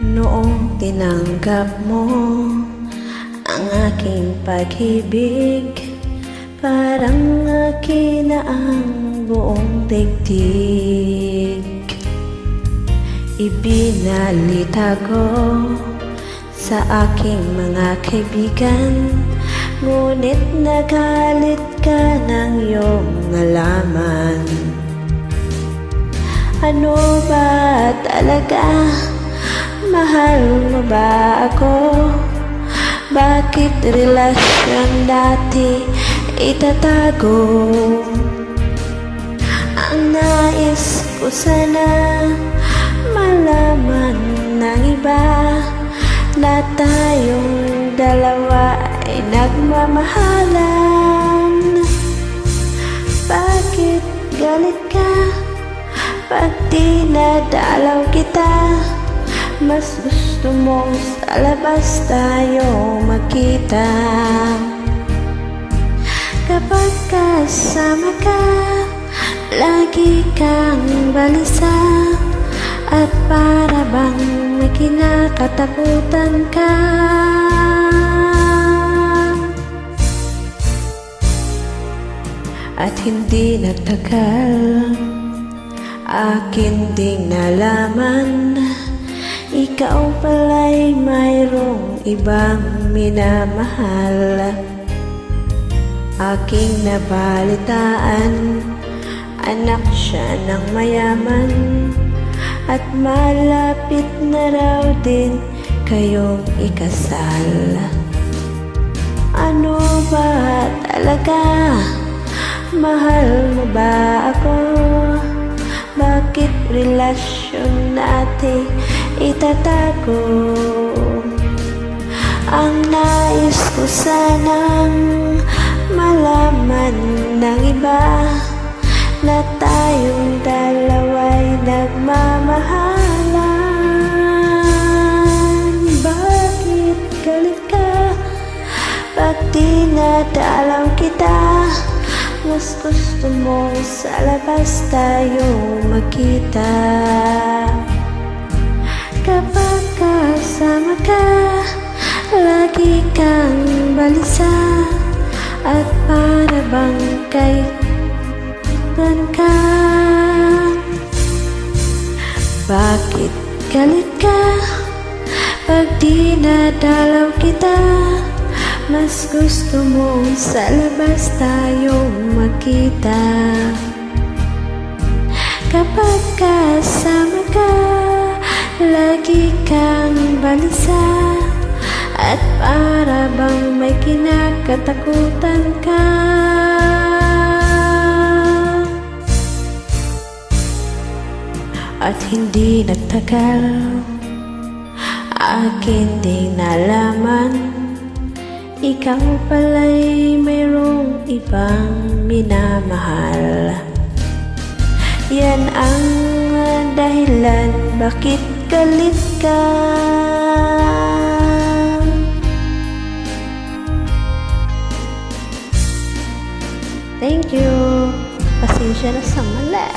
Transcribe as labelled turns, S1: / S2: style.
S1: Noong tinanggap mo ang aking pag-ibig, parang akin na ang buong daigdig. Ibinalita ko sa aking mga kaibigan, ngunit nagalit ka ng iyong nalaman. Ano ba talaga? Mahal mo ba ako? Bakit relasyon dati itatago? Ang nais ko sana malaman ng iba na tayong dalawa ay nagmamahalan. Bakit galit ka pag dinadalaw kita? Mas gusto mong sa labas tayo magkita. Kapag kasama ka, lagi kang balisa, at para bang may kinakatakutan ka. At hindi nagtagal, akin ding nalaman, ikaw pala'y mayroong ibang minamahal. Aking nabalitaan, anak siya ng mayaman, at malapit na raw din kayong ikasal. Ano ba talaga? Mahal mo ba ako? Bakit relasyon natin itatago? Ang nais ko sanang malaman ng iba na tayong dalawa'y nagmamahalan. Bakit galit ka pag dinadalaw kita? Mas gusto mo sa labas tayo magkita. Kapag kasama ka, lagi kang balisa, at para bang kailan ka. Bakit galit ka pag dinadalaw kita? Mas gusto mo sa labas tayo magkita. Kapag kasama ka, lagi kang balisa, at para bang may kinakatakutan ka. At hindi nagtagal, akin ding nalaman, ikaw pala'y mayroong ibang minamahal. Yan ang dahilan bakit galit ka. Thank you. Pasensya na sa mali.